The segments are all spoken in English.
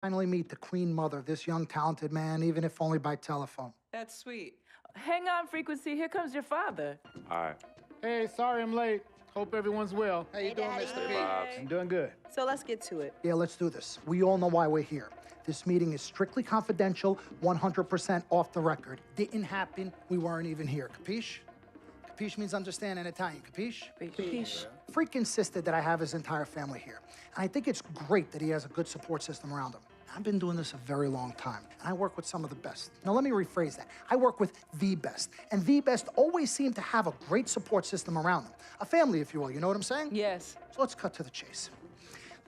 Finally meet the queen mother of this young, talented man, even if only by telephone. That's sweet. Hang on, Frequency. Here comes your father. All right. Hey, sorry I'm late. Hope everyone's well. How you doing, Mr. P? I'm doing good. So let's get to it. Yeah, let's do this. We all know why we're here. This meeting is strictly confidential, 100% off the record. Didn't happen. We weren't even here. Capiche? Capiche means understand in Italian. Capiche? Capiche. Freak insisted that I have his entire family here. And I think it's great that he has a good support system around him. I've been doing this a very long time, and I work with some of the best. Now, let me rephrase that. I work with the best, and the best always seem to have a great support system around them. A family, if you will, you know what I'm saying? Yes. So let's cut to the chase.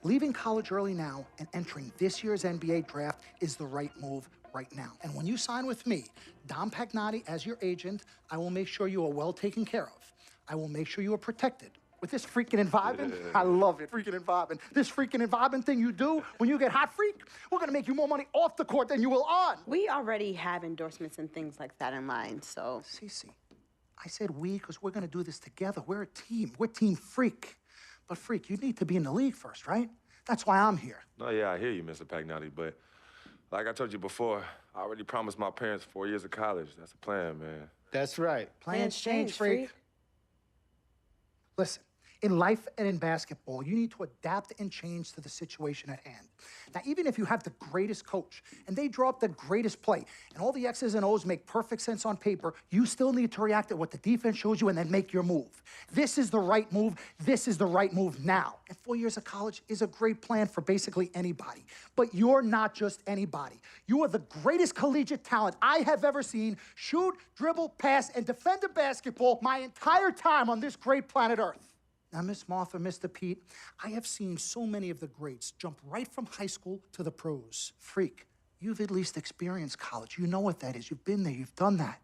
Leaving college early now and entering this year's NBA draft is the right move right now. And when you sign with me, Dom Pagnotti, as your agent, I will make sure you are well taken care of. I will make sure you are protected. With this freaking and vibing, I love it, freaking and vibing. This freaking and vibing thing you do when you get hot freak, we're gonna make you more money off the court than you will on. We already have endorsements and things like that in line, so. Cece, I said we because we're gonna do this together. We're a team. We're Team Freak. But Freak, you need to be in the league first, right? That's why I'm here. No, yeah, I hear you, Mr. Pagnotti, but like I told you before, I already promised my parents 4 years of college. That's the plan, man. That's right. Plans change, Freak. Listen. In life and in basketball, you need to adapt and change to the situation at hand. Now, even if you have the greatest coach and they draw up the greatest play and all the X's and O's make perfect sense on paper, you still need to react to what the defense shows you and then make your move. This is the right move. This is the right move now. And 4 years of college is a great plan for basically anybody. But you're not just anybody. You are the greatest collegiate talent I have ever seen shoot, dribble, pass, and defend a basketball my entire time on this great planet Earth. Now, Miss Martha, Mr. Pete, I have seen so many of the greats jump right from high school to the pros. Freak, you've at least experienced college. You know what that is. You've been there. You've done that.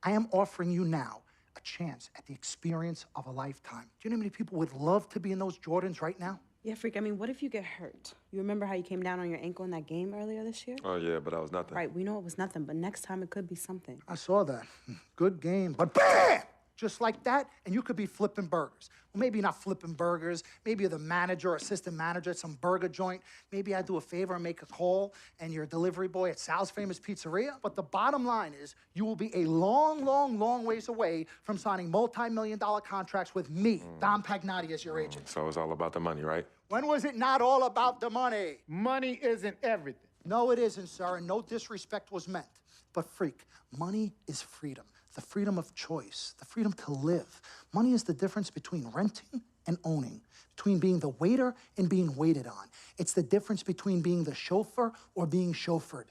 I am offering you now a chance at the experience of a lifetime. Do you know how many people would love to be in those Jordans right now? Yeah, Freak, I mean, what if you get hurt? You remember how you came down on your ankle in that game earlier this year? Oh, yeah, but that was nothing. Right, we know it was nothing, but next time it could be something. I saw that. Good game. But BAM! Just like that, and you could be flipping burgers. Well, maybe not flipping burgers. Maybe you're the manager or assistant manager at some burger joint. Maybe I do a favor and make a call, and you're a delivery boy at Sal's Famous Pizzeria. But the bottom line is, you will be a long, long, long ways away from signing multi-million-dollar contracts with me, Dom Pagnotti, as your agent. So it's all about the money, right? When was it not all about the money? Money isn't everything. No, it isn't, sir, and no disrespect was meant. But Freak, money is freedom. The freedom of choice, the freedom to live. Money is the difference between renting and owning, between being the waiter and being waited on. It's the difference between being the chauffeur or being chauffeured.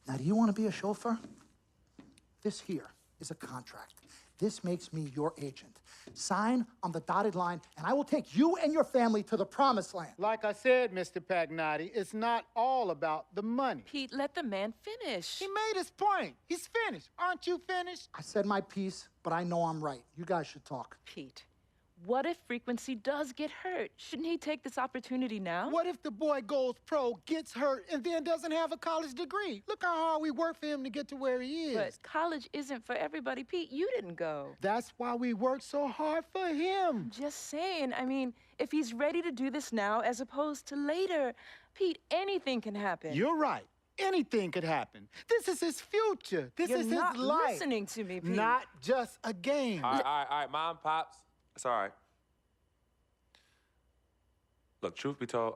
Now, do you want to be a chauffeur? This here is a contract. This makes me your agent. Sign on the dotted line, and I will take you and your family to the promised land. Like I said, Mr. Pagnotti, it's not all about the money. Pete, let the man finish. He made his point. He's finished. Aren't you finished? I said my piece, but I know I'm right. You guys should talk. Pete, what if Frequency does get hurt? Shouldn't he take this opportunity now? What if the boy goes pro, gets hurt, and then doesn't have a college degree? Look how hard we work for him to get to where he is. But college isn't for everybody. Pete, you didn't go. That's why we work so hard for him. Just saying. I mean, if he's ready to do this now as opposed to later, Pete, anything can happen. You're right. Anything could happen. This is his future. This You're is not his life. listening to me, Pete. Not just a game. All right, Mom, Pops. It's all right. Look, truth be told,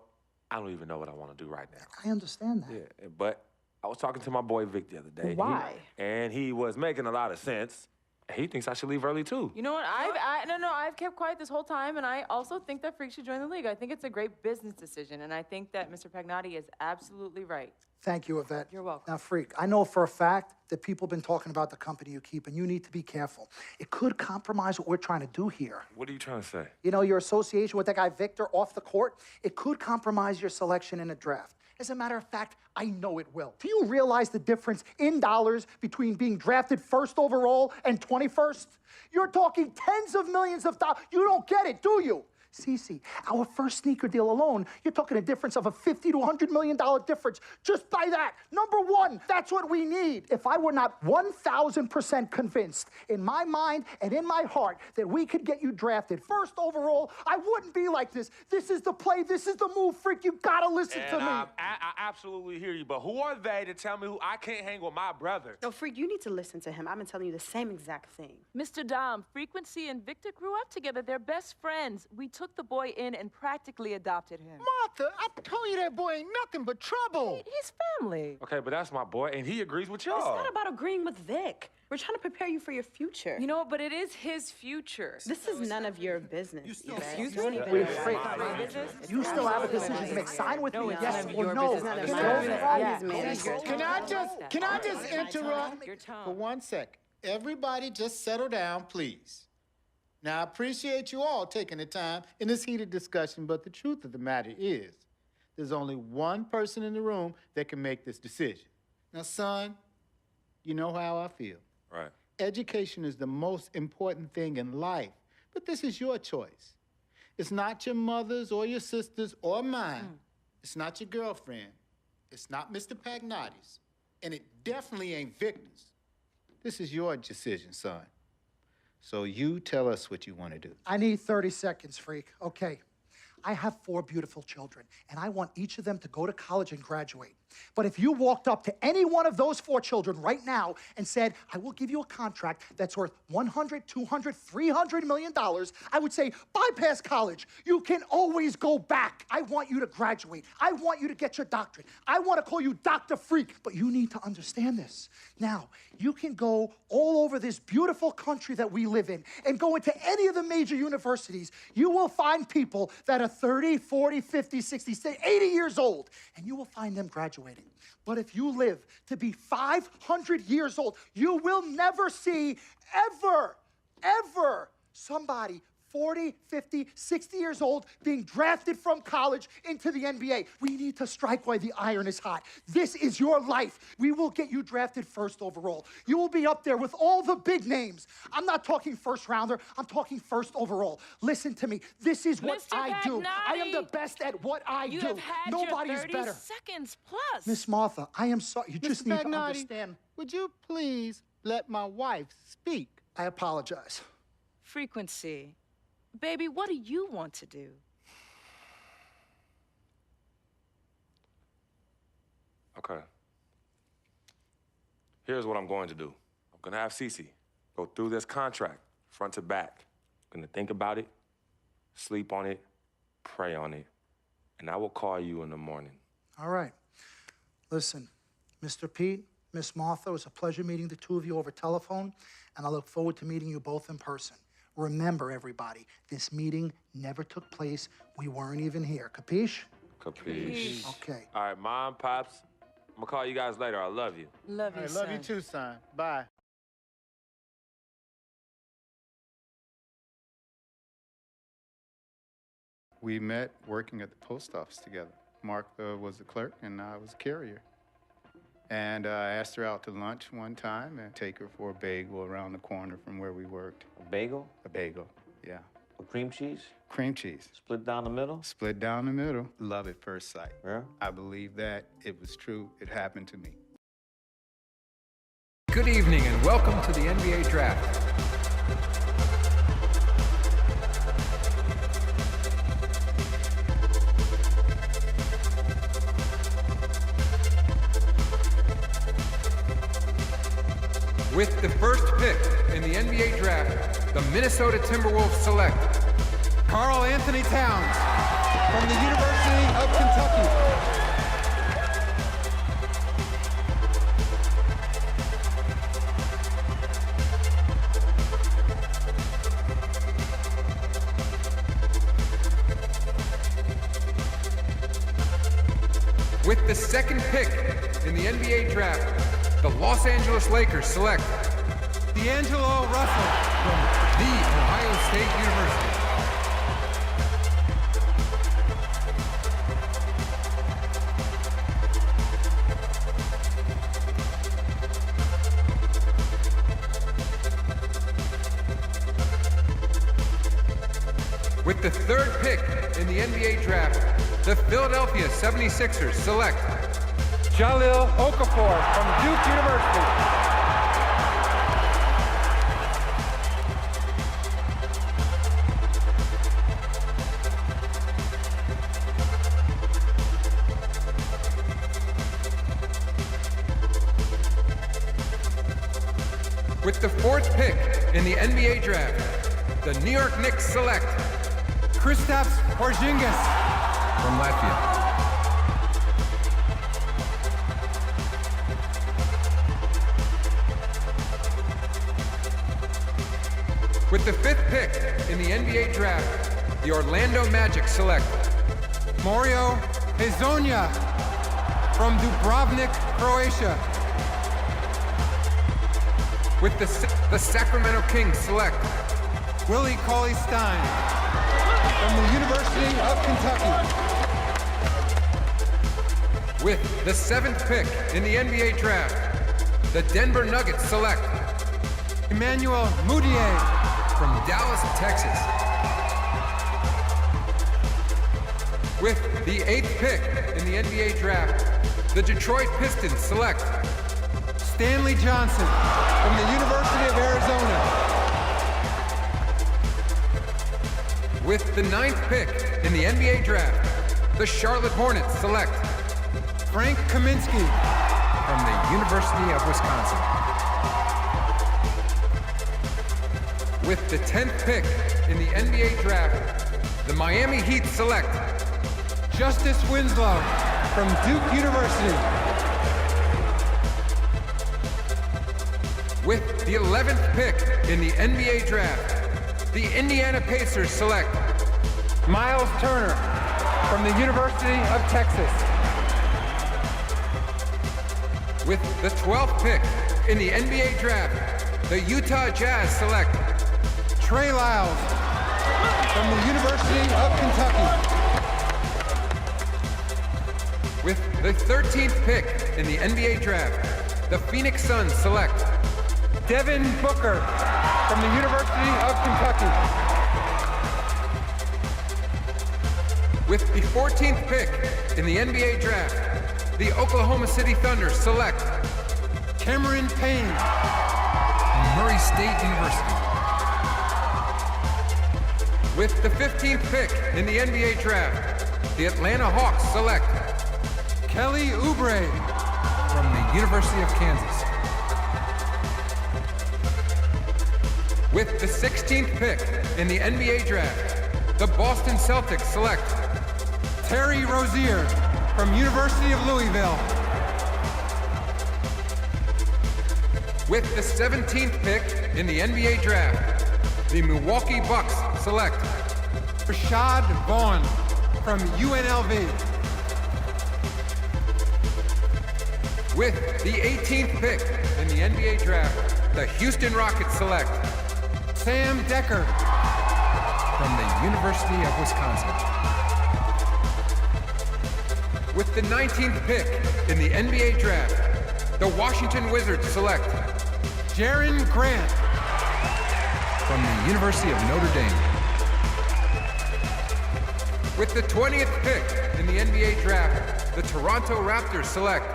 I don't even know what I want to do right now. I understand that. Yeah, but I was talking to my boy Vic the other day. Why? And he was making a lot of sense. He thinks I should leave early, too. You know what? I've kept quiet this whole time, and I also think that Freak should join the league. I think it's a great business decision, and I think that Mr. Pagnotti is absolutely right. Thank you, Yvette. You're welcome. Now, Freak, I know for a fact that people have been talking about the company you keep, and you need to be careful. It could compromise what we're trying to do here. What are you trying to say? You know, your association with that guy Victor off the court, it could compromise your selection in a draft. As a matter of fact, I know it will. Do you realize the difference in dollars between being drafted first overall and 21st? You're talking tens of millions of dollars. You don't get it, do you? Cece, our first sneaker deal alone, you're talking a difference of a $50 to $100 million difference just by that. Number one, that's what we need. If I were not 1,000% convinced in my mind and in my heart that we could get you drafted first overall, I wouldn't be like this. This is the play. This is the move, Freak. You gotta listen to me. I absolutely hear you, but who are they to tell me who I can't hang with my brother? No, Freak, you need to listen to him. I've been telling you the same exact thing. Mr. Dom, Frequency and Victor grew up together. They're best friends. We took the boy in and practically adopted him. Martha, I told you that boy ain't nothing but trouble. He's family. Okay, but that's my boy, and he agrees with It's y'all. not about agreeing with Vic. We're trying to prepare you for your future. You know what? But it is his future. This is none of your business. Excuse Don't me? even Wait, worry Freak, about my it. business? you still have a decision to make. Sign with me, it's yes none of or your no. business. None of It's my none of business. everybody's Yeah. manager. Can I just interrupt Your tone. for 1 second? Everybody just settle down, please. Now, I appreciate you all taking the time in this heated discussion, but the truth of the matter is, there's only one person in the room that can make this decision. Now, son, you know how I feel. Right. Education is the most important thing in life, but this is your choice. It's not your mother's or your sister's or mine. It's not your girlfriend. It's not Mr. Pagnotti's. And it definitely ain't Victor's. This is your decision, son. So you tell us what you want to do. I need 30 seconds, Freak. Okay. I have 4 beautiful children, and I want each of them to go to college and graduate. But if you walked up to any one of those 4 children right now and said, I will give you a contract that's worth $100, $200, $300 million, I would say, bypass college. You can always go back. I want you to graduate. I want you to get your doctorate. I want to call you Dr. Freak, but you need to understand this. Now, you can go all over this beautiful country that we live in and go into any of the major universities. You will find people that are 30, 40, 50, 60, 80 years old, and you will find them graduating. But if you live to be 500 years old, you will never see ever somebody 40, 50, 60 years old being drafted from college into the NBA. We need to strike while the iron is hot. This is your life. We will get you drafted first overall. You will be up there with all the big names. I'm not talking first rounder. I'm talking first overall. Listen to me. This is what Mr. I do. I am the Pagnotti, best at what I You do. have had Nobody your is 30 better. seconds plus. Miss Martha, I am sorry. You just Mr. need to Pagnotti, understand. would you please let my wife speak? I apologize. Frequency. Baby, what do you want to do? Okay. Here's what I'm going to do. I'm gonna have Cece go through this contract, front to back. I'm gonna think about it, sleep on it, pray on it, and I will call you in the morning. All right. Listen, Mr. Pete, Miss Martha, it was a pleasure meeting the two of you over telephone, and I look forward to meeting you both in person. Remember, everybody, this meeting never took place. We weren't even here. Capiche? Capiche? Okay. All right, Mom, Pops, I'm gonna call you guys later. I love you. Love you, I love you too, son. Bye. We met working at the post office together. Mark was the clerk and I was a carrier. And I asked her out to lunch one time and take her for a bagel around the corner from where we worked. A bagel? A bagel, yeah. With cream cheese? Cream cheese. Split down the middle? Split down the middle. Love at first sight. Yeah? I believe that it was true. It happened to me. Good evening and welcome to the NBA Draft. With the first pick in the NBA Draft, the Minnesota Timberwolves select Karl Anthony Towns from the University of Kentucky. With the second pick in the NBA Draft, the Los Angeles Lakers select D'Angelo Russell from The Ohio State University. With the third pick in the NBA draft, the Philadelphia 76ers select Jahlil Okafor from Duke University. With the fourth pick in the NBA draft, the New York Knicks select Kristaps Porzingis from Latvia. With the fifth pick in the NBA draft, the Orlando Magic select Mario Hezonja from Dubrovnik, Croatia. With the Sacramento Kings select Willie Cauley-Stein from the University of Kentucky. With the seventh pick in the NBA draft, the Denver Nuggets select Emmanuel Mudiay from Dallas, Texas. With the eighth pick in the NBA draft, the Detroit Pistons select Stanley Johnson from the University of Arizona. With the ninth pick in the NBA draft, the Charlotte Hornets select Frank Kaminsky from the University of Wisconsin. With the 10th pick in the NBA draft, the Miami Heat select Justice Winslow from Duke University. With the 11th pick in the NBA draft, the Indiana Pacers select Miles Turner from the University of Texas. With the 12th pick in the NBA draft, the Utah Jazz select Trey Lyles from the University of Kentucky. With the 13th pick in the NBA draft, the Phoenix Suns select Devin Booker from the University of Kentucky. With the 14th pick in the NBA draft, the Oklahoma City Thunder select Cameron Payne from Murray State University. With the 15th pick in the NBA draft, the Atlanta Hawks select Kelly Oubre from the University of Kansas. With the 16th pick in the NBA draft, the Boston Celtics select Terry Rozier from University of Louisville. With the 17th pick in the NBA draft, the Milwaukee Bucks select Rashad Vaughn from UNLV. With the 18th pick in the NBA draft, the Houston Rockets select Sam Decker from the University of Wisconsin. With the 19th pick in the NBA draft, the Washington Wizards select Jaren Grant from the University of Notre Dame. With the 20th pick in the NBA draft, the Toronto Raptors select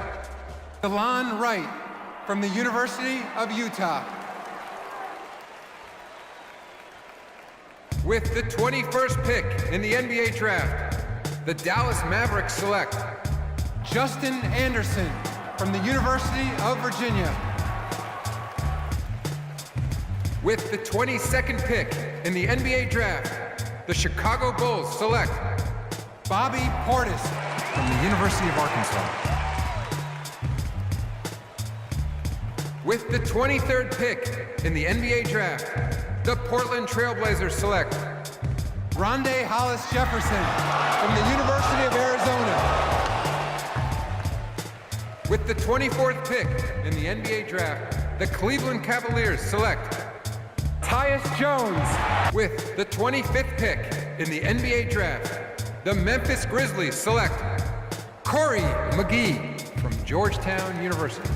Delon Wright from the University of Utah. With the 21st pick in the NBA draft, the Dallas Mavericks select Justin Anderson from the University of Virginia. With the 22nd pick in the NBA draft, the Chicago Bulls select Bobby Portis from the University of Arkansas. With the 23rd pick in the NBA draft, the Portland Trailblazers select Rondé Hollis Jefferson from the University of Arizona. With the 24th pick in the NBA draft, the Cleveland Cavaliers select Tyus Jones. With the 25th pick in the NBA draft, the Memphis Grizzlies select Corey McGee from Georgetown University.